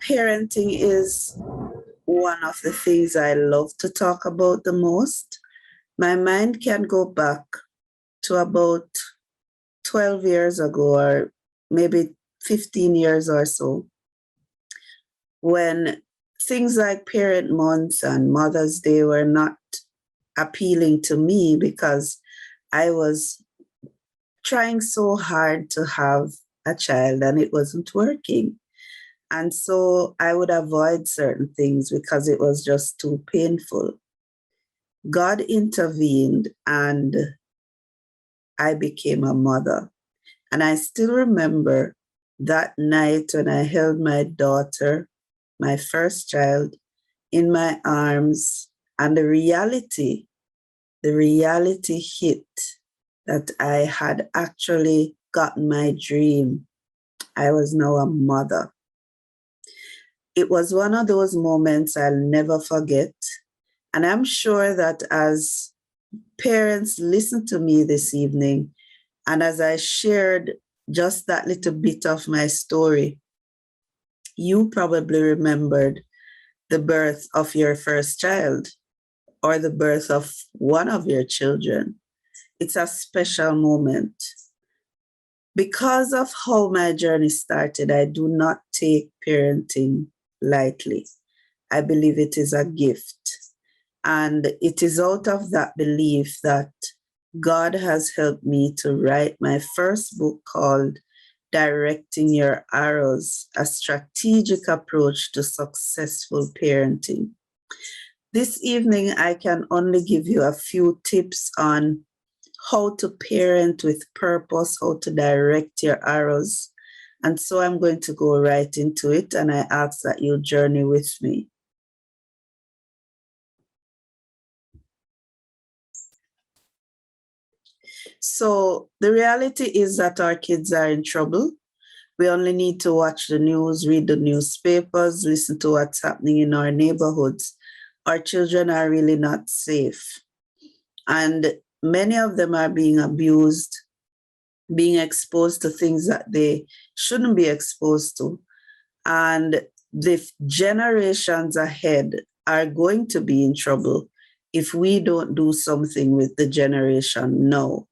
parenting is one of the things I love to talk about the most. My mind can go back to about 12 years ago, or maybe 15 years or so, when things like Parent Month and Mother's Day were not appealing to me because I was trying so hard to have a child and it wasn't working. And so I would avoid certain things because it was just too painful. God intervened and I became a mother. And I still remember that night when I held my daughter, my first child, in my arms, and the reality hit that I had actually gotten my dream. I was now a mother. It was one of those moments I'll never forget. And I'm sure that as parents listen to me this evening, and as I shared just that little bit of my story, you probably remembered the birth of your first child or the birth of one of your children. It's a special moment. Because of how my journey started, I do not take parenting lightly. I believe it is a gift. And it is out of that belief that God has helped me to write my first book called Directing Your Arrows, a strategic approach to successful parenting. This evening, I can only give you a few tips on how to parent with purpose, how to direct your arrows. And so I'm going to go right into it, and I ask that you journey with me. So the reality is that our kids are in trouble. We only need to watch the news, read the newspapers, listen to what's happening in our neighborhoods. Our children are really not safe. And many of them are being abused, being exposed to things that they shouldn't be exposed to. And the generations ahead are going to be in trouble if we don't do something with the generation now.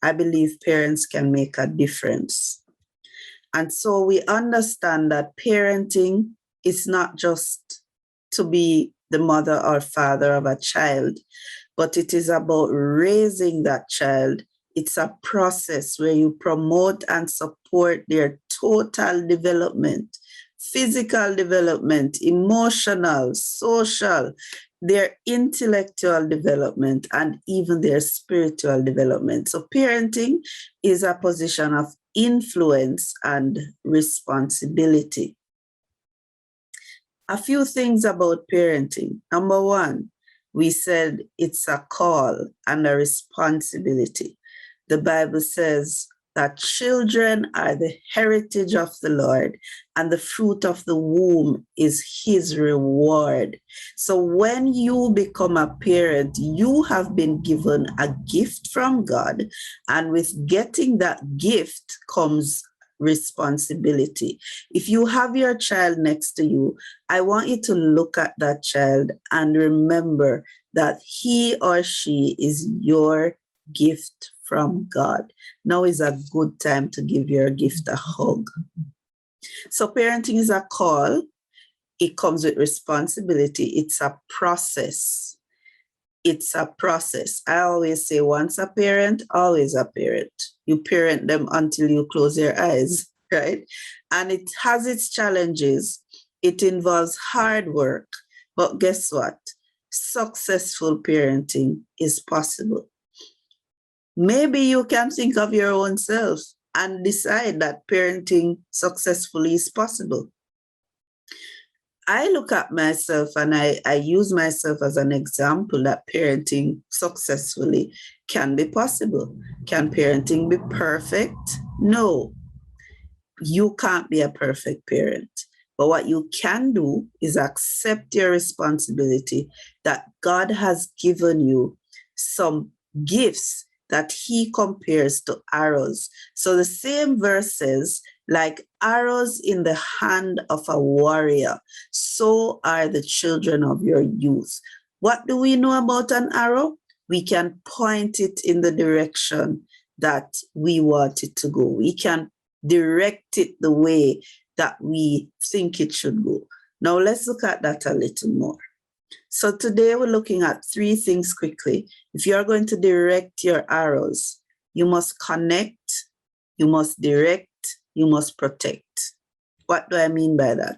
I believe parents can make a difference. And so we understand that parenting is not just to be the mother or father of a child, but it is about raising that child. It's a process where you promote and support their total development, physical development, emotional, social, their intellectual development, and even their spiritual development. So parenting is a position of influence and responsibility. A few things about parenting. Number one, we said it's a call and a responsibility. The Bible says that children are the heritage of the Lord, and the fruit of the womb is his reward. So when you become a parent, you have been given a gift from God, and with getting that gift comes responsibility. If you have your child next to you, I want you to look at that child and remember that he or she is your gift from God. Now is a good time to give your gift a hug. So parenting is a call. It comes with responsibility. It's a process. It's a process. I always say once a parent, always a parent. You parent them until you close your eyes, right? And it has its challenges. It involves hard work. But guess what? Successful parenting is possible. Maybe you can think of your own self and decide that parenting successfully is possible. I look at myself and I use myself as an example that parenting successfully can be possible. Can parenting be perfect? No. You can't be a perfect parent. But what you can do is accept your responsibility that God has given you some gifts that he compares to arrows. So the same verse says, Like arrows in the hand of a warrior, so are the children of your youth. What do we know about an arrow? We can point it in the direction that we want it to go. We can direct it the way that we think it should go. Now let's look at that a little more. So today we're looking at 3 things quickly. If you're going to direct your arrows, you must connect, you must direct, you must protect. What do I mean by that?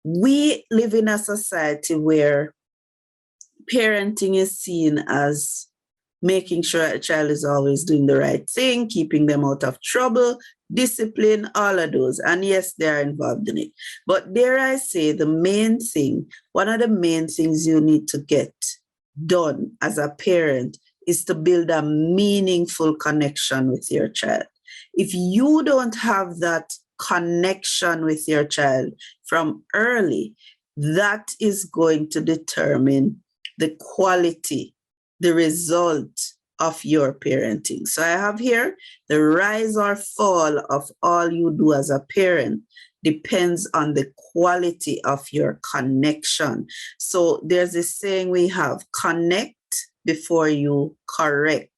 We live in a society where parenting is seen as making sure a child is always doing the right thing, keeping them out of trouble, discipline, all of those. And yes, they are involved in it. But dare I say, the main thing, one of the main things you need to get done as a parent is to build a meaningful connection with your child. If you don't have that connection with your child from early, that is going to determine the quality, the result of your parenting. So I have here the rise or fall of all you do as a parent depends on the quality of your connection. So there's this saying we have, connect before you correct.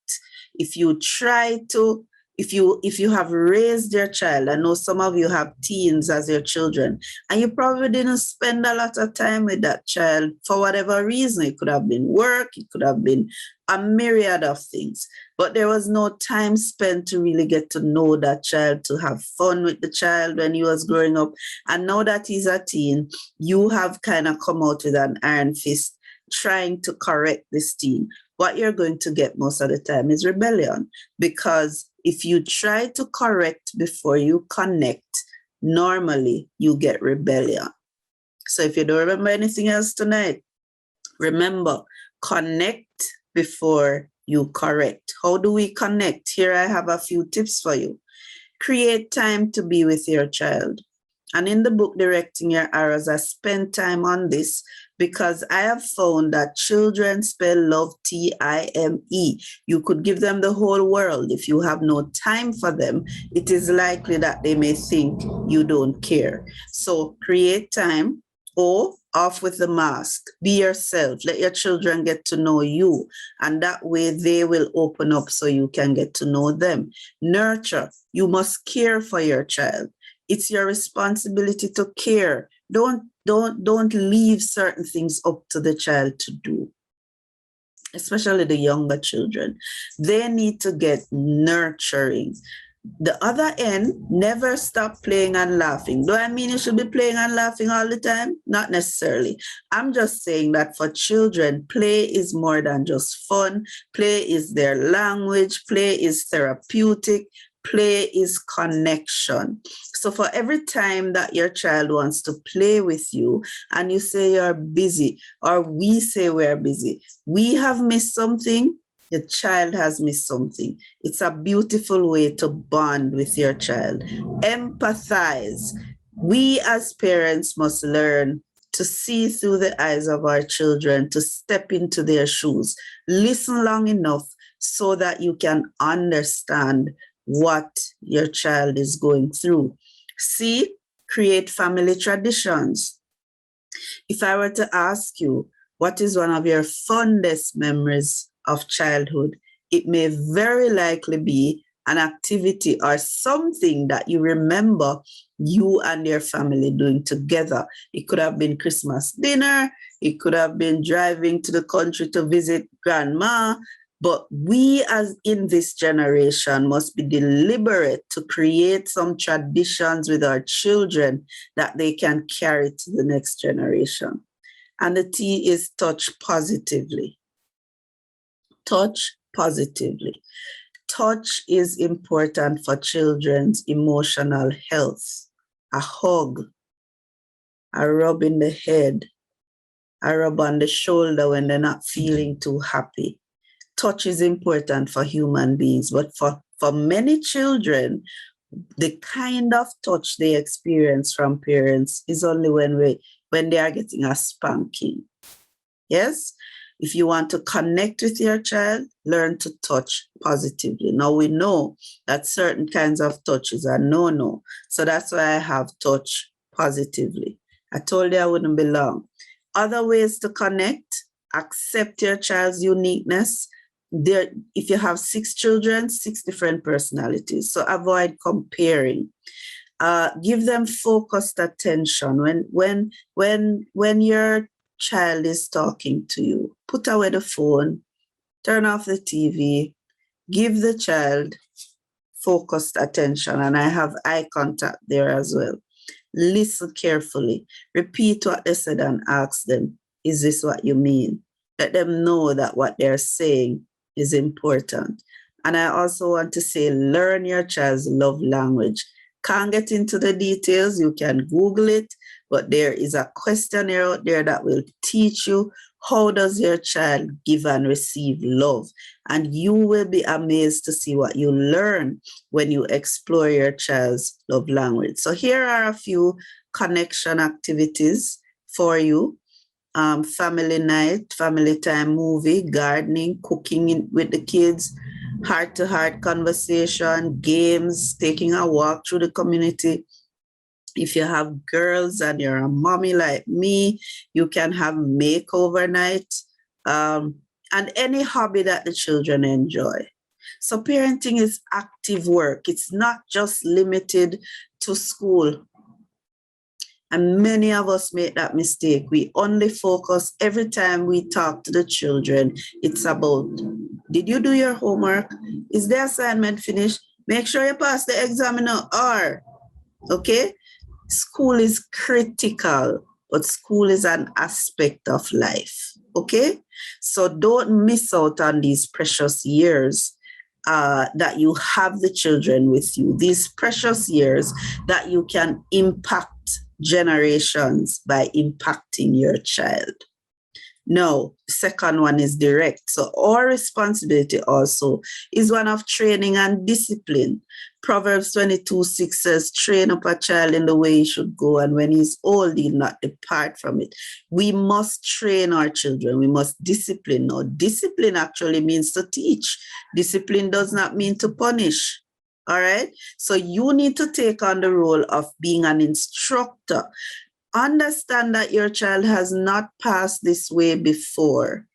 If you try to, if you have raised your child, I know some of you have teens as your children, and you probably didn't spend a lot of time with that child for whatever reason. It could have been work, it could have been a myriad of things, but there was no time spent to really get to know that child, to have fun with the child when he was growing up. And now that he's a teen, you have kind of come out with an iron fist trying to correct this teen. What you're going to get most of the time is rebellion, because if you try to correct before you connect, normally you get rebellion. So if you don't remember anything else tonight, remember, connect before you correct. How do we connect? Here I have a few tips for you. Create time to be with your child. And in the book, Directing Your Arrows, I spend time on this because I have found that children spell love time. You could give them the whole world. If you have no time for them, it is likely that they may think you don't care. So create time, or off with the mask. Be yourself. Let your children get to know you. And that way they will open up so you can get to know them. Nurture. You must care for your child. It's your responsibility to care. Don't leave certain things up to the child to do, especially the younger children. They need to get nurturing. The other end, never stop playing and laughing. Do I mean you should be playing and laughing all the time? Not necessarily. I'm just saying that for children, play is more than just fun. Play is their language. Play is therapeutic. Play is connection. So for every time that your child wants to play with you and you say you're busy, or we say we're busy, we have missed something, the child has missed something. It's a beautiful way to bond with your child. Empathize. We as parents must learn to see through the eyes of our children, to step into their shoes. Listen long enough so that you can understand what your child is going through. See, create family traditions. If I were to ask you, what is one of your fondest memories of childhood? It may very likely be an activity or something that you remember you and your family doing together. It could have been Christmas dinner. It could have been driving to the country to visit grandma. But we as in this generation must be deliberate to create some traditions with our children that they can carry to the next generation. And the T is touch positively. Touch positively. Touch is important for children's emotional health. A hug, a rub in the head, a rub on the shoulder when they're not feeling too happy. Touch is important for human beings, but for many children, the kind of touch they experience from parents is only when they are getting a spanking. Yes? If you want to connect with your child, learn to touch positively. Now we know that certain kinds of touches are no. So that's why I have touch positively. I told you I wouldn't be long. Other ways to connect: accept your child's uniqueness. If you have 6 children, 6 different personalities. So avoid comparing. Give them focused attention. When your child is talking to you, put away the phone, turn off the TV, give the child focused attention, and I have eye contact there as well. Listen carefully, repeat what they said and ask them, is this what you mean? Let them know that what they're saying is important. And I also want to say, learn your child's love language. Can't get into the details, you can Google it, but there is a questionnaire out there that will teach you how does your child give and receive love. And you will be amazed to see what you learn when you explore your child's love language. So here are a few connection activities for you. Family night, family time movie, gardening, cooking with the kids, heart-to-heart conversation, games, taking a walk through the community. If you have girls and you're a mommy like me, you can have makeover night, and any hobby that the children enjoy. So parenting is active work. It's not just limited to school. And many of us make that mistake. We only focus every time we talk to the children. It's about, did you do your homework? Is the assignment finished? Make sure you pass the examiner. Or, okay? School is critical, but school is an aspect of life. Okay? So don't miss out on these precious years that you have the children with you. These precious years that you can impact generations by impacting your child. Now, second one is direct. So our responsibility also is one of training and discipline. Proverbs 22:6 says, train up a child in the way he should go, and when he's old, he'll not depart from it. We must train our children. We must discipline. Now, discipline actually means to teach. Discipline does not mean to punish. All right? So you need to take on the role of being an instructor. Understand that your child has not passed this way before.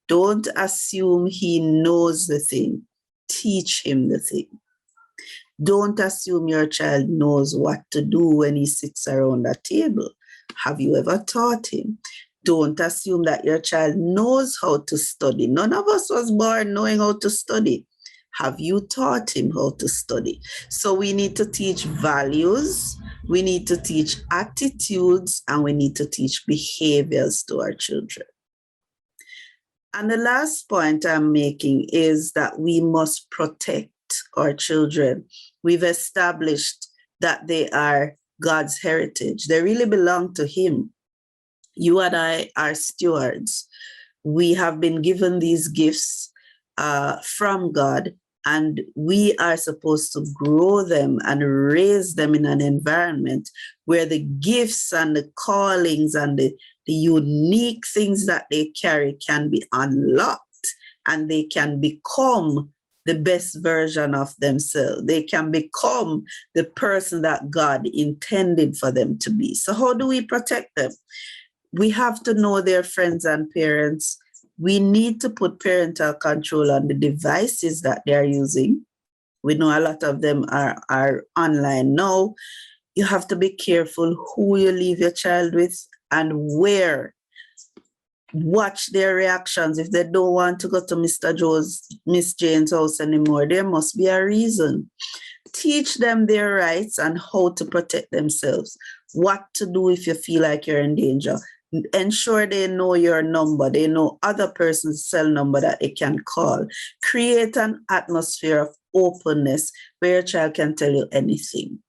Don't assume he knows the thing. Teach him the thing. Don't assume your child knows what to do when he sits around a table. Have you ever taught him? Don't assume that your child knows how to study. None of us was born knowing how to study. Have you taught him how to study? So we need to teach values, we need to teach attitudes, and we need to teach behaviors to our children. And the last point I'm making is that we must protect our children. We've established that they are God's heritage. They really belong to Him. You and I are stewards. We have been given these gifts from God, and we are supposed to grow them and raise them in an environment where the gifts and the callings and the unique things that they carry can be unlocked, and they can become the best version of themselves. They can become the person that God intended for them to be. So how do we protect them? We have to know their friends and parents. We need to put parental control on the devices that they're using. We know a lot of them are online now. You have to be careful who you leave your child with and where. Watch their reactions. If they don't want to go to Miss Jane's house anymore, there must be a reason. Teach them their rights and how to protect themselves. What to do if you feel like you're in danger. Ensure they know your number. They know other person's cell number that they can call. Create an atmosphere of openness where your child can tell you anything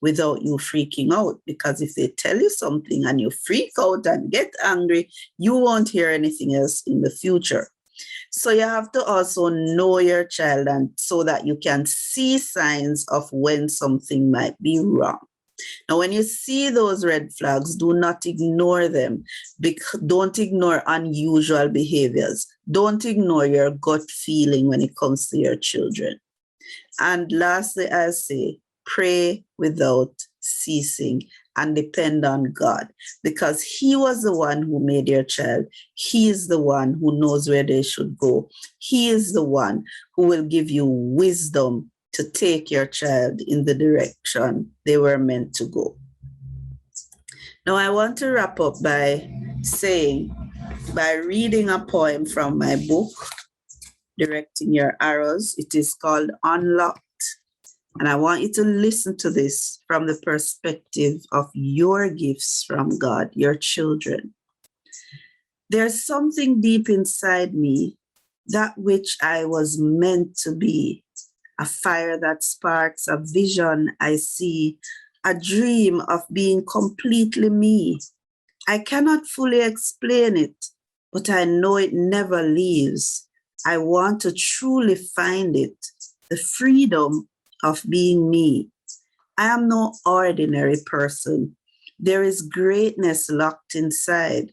without you freaking out. Because if they tell you something and you freak out and get angry, you won't hear anything else in the future. So you have to also know your child, and so that you can see signs of when something might be wrong. Now, when you see those red flags, do not ignore them. Don't ignore unusual behaviors. Don't ignore your gut feeling when it comes to your children. And lastly, I say, pray without ceasing and depend on God, because He was the one who made your child. He is the one who knows where they should go. He is the one who will give you wisdom to take your child in the direction they were meant to go. Now, I want to wrap up by reading a poem from my book, Directing Your Arrows. It is called Unlocked. And I want you to listen to this from the perspective of your gifts from God, your children. There's something deep inside me, that which I was meant to be, a fire that sparks, a vision I see, a dream of being completely me. I cannot fully explain it, but I know it never leaves. I want to truly find it, the freedom of being me. I am no ordinary person. There is greatness locked inside,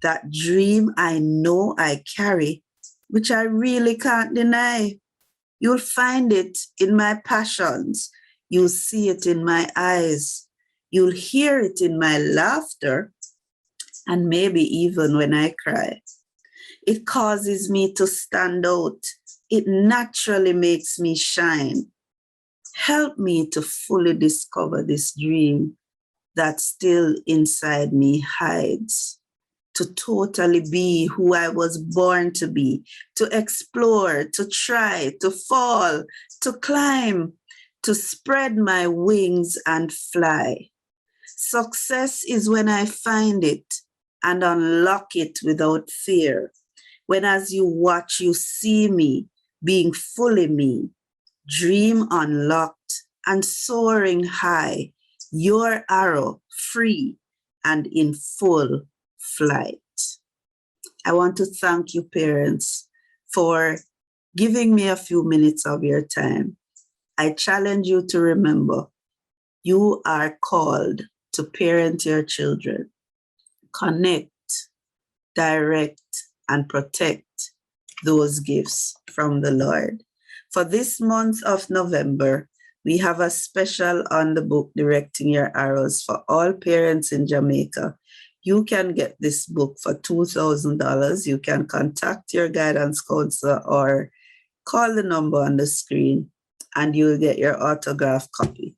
that dream I know I carry, which I really can't deny. You'll find it in my passions. You'll see it in my eyes. You'll hear it in my laughter, and maybe even when I cry. It causes me to stand out. It naturally makes me shine. Help me to fully discover this dream that still inside me hides, to totally be who I was born to be, to explore, to try, to fall, to climb, to spread my wings and fly. Success is when I find it and unlock it without fear. When as you watch, you see me being fully me, dream unlocked and soaring high, your arrow free and in full flight. I want to thank you, parents, for giving me a few minutes of your time. I challenge you to remember, you are called to parent your children, connect, direct, and protect those gifts from the Lord. For this month of November, we have a special on the book, Directing Your Arrows, for all parents in Jamaica. You can get this book for $2,000. You can contact your guidance counselor or call the number on the screen and you'll get your autographed copy.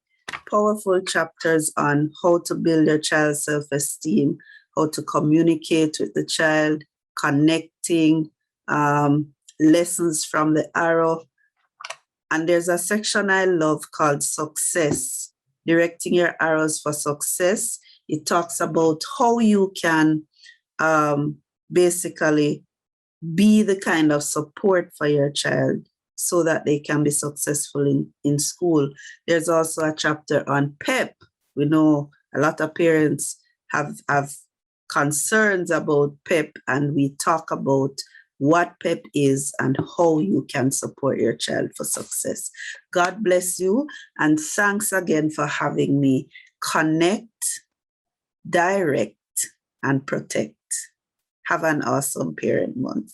Powerful chapters on how to build your child's self-esteem, how to communicate with the child, connecting, lessons from the arrow. And there's a section I love called Success, Directing Your Arrows for Success. It talks about how you can basically be the kind of support for your child so that they can be successful in school. There's also a chapter on PEP. We know a lot of parents have concerns about PEP, and we talk about what PEP is and how you can support your child for success. God bless you, and thanks again for having me. Connect, direct, and protect. Have an awesome Parent Month.